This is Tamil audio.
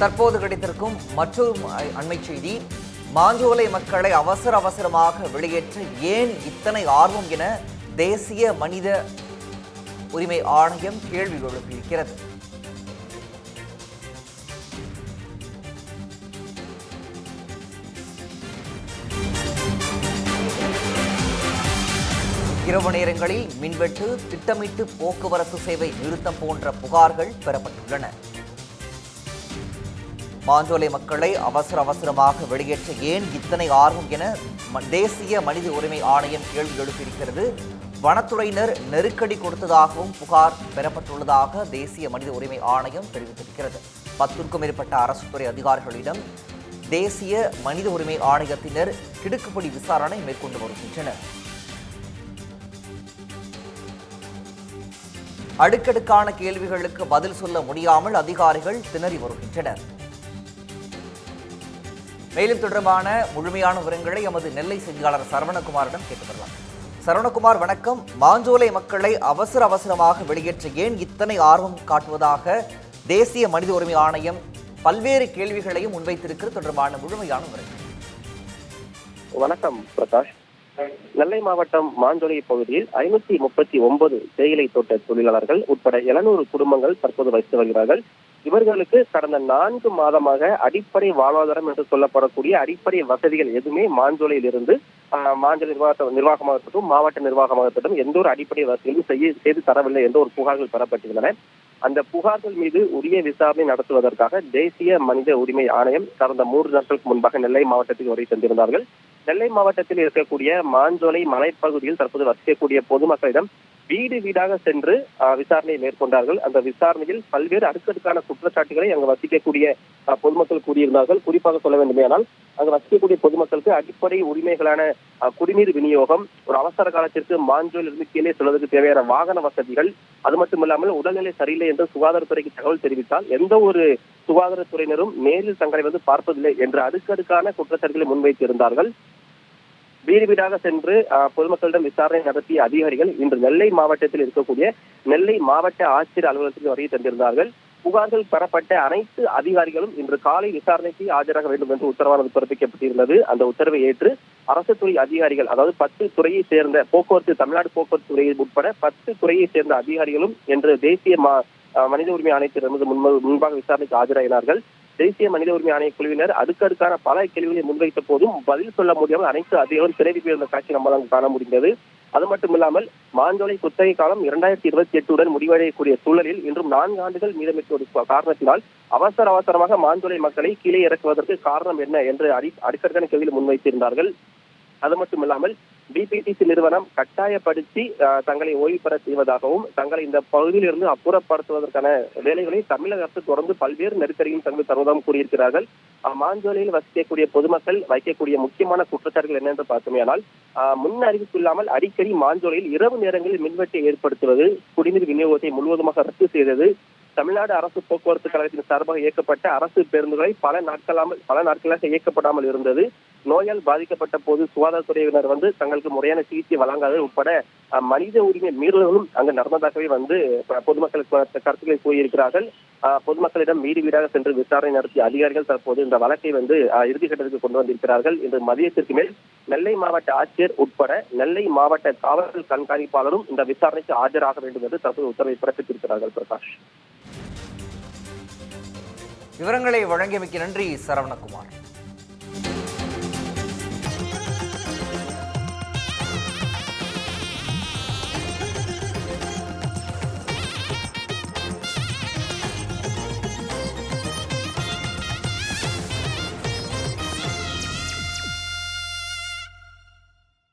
தற்போது கிடைத்திருக்கும் மற்றொரு அண்மை செய்தி. மாஞ்சோலை மக்களை அவசரமாக வெளியேற்ற ஏன் இத்தனை ஆர்வம் என தேசிய மனித உரிமை ஆணையம் கேள்வி எழுப்பியிருக்கிறது. இரவு நேரங்களில் மின்வெட்டு, திட்டமிட்டு போக்குவரத்து சேவை நிறுத்தம் போன்ற புகார்கள் பெறப்பட்டுள்ளன. மாஞ்சோலை மக்களை அவசரமாக வெளியேற்ற ஏன் இத்தனை ஆர்வம் என தேசிய மனித உரிமை ஆணையம் கேள்வி எழுப்பியிருக்கிறது. வனத்துறையினர் நெருக்கடி கொடுத்ததாகவும் புகார் பெறப்பட்டுள்ளதாக தேசிய மனித உரிமை ஆணையம் தெரிவித்திருக்கிறது. 10க்கும் மேற்பட்ட அரசு துறை அதிகாரிகளிடம் தேசிய மனித உரிமை ஆணையத்தினர் கிடுக்குப்பிடி விசாரணை மேற்கொண்டு வருகின்றனர். அடுக்கடுக்கான கேள்விகளுக்கு பதில் சொல்ல முடியாமல் அதிகாரிகள் திணறி வருகின்றனர். மேலும் தொடர்பான முழுமையான விவரங்களை எமது நெல்லை செய்தியாளர் சரவணகுமாரிடம் கேட்டு வரலாம். சரவணகுமார், வணக்கம். மாஞ்சோலை மக்களை அவசரமாக வெளியேற்ற ஏன் இத்தனை ஆர்வம் காட்டுவதாக தேசிய மனித உரிமை ஆணையம் பல்வேறு கேள்விகளையும் முன்வைத்திருக்கிறது. தொடர்பான முழுமையான விவரங்கள். வணக்கம் பிரகாஷ். நெல்லை மாவட்டம் மாஞ்சோலை பகுதியில் 539 தேயிலை தோட்ட தொழிலாளர்கள் உட்பட 700 குடும்பங்கள் தற்போது வசித்து வருகிறார்கள். இவர்களுக்கு கடந்த 4 மாதமாக அடிப்படை வாழ்வாதாரம் என்று சொல்லப்படக்கூடிய அடிப்படை வசதிகள் எதுவுமே மாஞ்சோலையில் இருந்து மாஞ்சோலை நிர்வாகமாக இருக்கட்டும், மாவட்ட நிர்வாகமாக இருக்கட்டும், எந்த ஒரு அடிப்படை வசதிகளும் செய்து தரவில்லை என்ற ஒரு புகார்கள் பெறப்பட்டுள்ளன. அந்த புகார்கள் மீது உரிய விசாரணை நடத்துவதற்காக தேசிய மனித உரிமை ஆணையம் கடந்த 3 நாட்களுக்கு முன்பாக நெல்லை மாவட்டத்தில் வரை சென்றிருந்தார்கள். நெல்லை மாவட்டத்தில் இருக்கக்கூடிய மாஞ்சோலை மலைப்பகுதியில் தற்போது வசிக்கக்கூடிய பொதுமக்களிடம் வீடு வீடாக சென்று விசாரணை மேற்கொண்டார்கள். அந்த விசாரணையில் பல்வேறு அடுக்கடுக்கான குற்றச்சாட்டுகளை அங்கு வசிக்கக்கூடிய பொதுமக்கள் கூறியிருந்தார்கள். குறிப்பாக சொல்ல வேண்டுமேனால் அங்கு வசிக்கக்கூடிய பொதுமக்களுக்கு அடிப்படை உரிமைகளான குடிநீர் விநியோகம், ஒரு அவசர காலத்திற்கு மாஞ்சோலிலிருந்து கீழே செல்வதற்கு தேவையான வாகன வசதிகள், அது மட்டுமில்லாமல் உடல்நிலை சரியில்லை என்று சுகாதாரத்துறைக்கு தகவல் தெரிவித்தால் எந்த ஒரு சுகாதாரத்துறையினரும் நேரில் தங்களை பார்ப்பதில்லை என்ற அடுக்கடுக்கான குற்றச்சாட்டுகளை முன்வைத்திருந்தார்கள். வீடு வீடாக சென்று பொதுமக்களிடம் விசாரணை நடத்திய அதிகாரிகள் இன்று நெல்லை மாவட்டத்தில் இருக்கக்கூடிய நெல்லை மாவட்ட ஆட்சியர் அலுவலகத்தில் வருகை தந்திருந்தார்கள். புகார்கள் பெறப்பட்ட அனைத்து அதிகாரிகளும் இன்று காலை விசாரணைக்கு ஆஜராக வேண்டும் என்று உத்தரவானது பிறப்பிக்கப்பட்டிருந்தது. அந்த உத்தரவை ஏற்று அரசு துறை அதிகாரிகள், அதாவது 10 துறையை சேர்ந்த தமிழ்நாடு போக்குவரத்து துறையை உட்பட 10 துறையை சேர்ந்த அதிகாரிகளும் இன்று தேசிய மனித உரிமை ஆணையத்திற்கு முன்பாக விசாரணைக்கு ஆஜராகினார்கள். தேசிய மனித உரிமை ஆணைய குழுவினர் அடுக்கடுக்கான பல கேள்விகளை முன்வைத்த போதும் பதில் சொல்ல முடியாமல் அனைத்து அதிகாரிகளும் சிறைக்கு போயிருந்த காட்சி நம்மளால் காண முடிந்தது. அது மட்டுமில்லாமல் மாஞ்சோலை குத்தகை காலம் 2028 முடிவடையக்கூடிய சூழலில் இன்றும் 4 ஆண்டுகள் மீதமிட்ட காரணத்தினால் அவசரமாக மாஞ்சோலை மக்களை கீழே இறக்குவதற்கு காரணம் என்ன என்று அடுக்கடுக்கான கேள்வியில் முன்வைத்திருந்தார்கள். அது மட்டுமில்லாமல் பிபிடிசி நிறுவனம் கட்டாயப்படுத்தி தங்களை ஓய்வு பெற செய்வதாகவும் தங்களை இந்த பகுதியில் இருந்து அப்புறப்படுத்துவதற்கான வேலைகளை தமிழக அரசு தொடர்ந்து பல்வேறு நெருக்கடியும் தங்கள் தருவதாகவும் கூறியிருக்கிறார்கள். மாஞ்சோலையில் வசிக்கக்கூடிய பொதுமக்கள் வைக்கக்கூடிய முக்கியமான குற்றச்சாட்டுகள் என்ன என்று பார்த்தோமேயானால், முன் அறிவிப்பு இல்லாமல் அடிக்கடி மாஞ்சோலையில் இரவு நேரங்களில் மின்வெட்டை ஏற்படுத்துவது, குடிநீர் விநியோகத்தை முழுவதுமாக ரத்து செய்தது, தமிழ்நாடு அரசு போக்குவரத்து கழகத்தின் சார்பாக இயக்கப்பட்ட அரசு பேருந்துகளை பல நாட்களாக இயக்கப்படாமல் இருந்தது, நோயால் பாதிக்கப்பட்ட போது சுகாதாரத்துறையினர் தங்களுக்கு முறையான சிகிச்சை வழங்காதது உட்பட மனித உரிமை மீறல்களும் அங்கு நடந்ததாகவே பொதுமக்களுக்கு கருத்துக்களை கூறியிருக்கிறார்கள். பொதுமக்களிடம் வீடு வீடாக சென்று விசாரணை நடத்திய அதிகாரிகள் தற்போது இந்த வழக்கை இறுதிக்கட்டத்துக்கு கொண்டு வந்திருக்கிறார்கள். இன்று மதியத்திற்கு மேல் நெல்லை மாவட்ட ஆட்சியர் உட்பட நெல்லை மாவட்ட காவல் கண்காணிப்பாளரும் இந்த விசாரணைக்கு ஆஜராக வேண்டும் என்று தற்போது உத்தரவை பிறப்பித்திருக்கிறார்கள். பிரகாஷ், விவரங்களை வழங்கியமைக்கு நன்றி சரவணகுமார்.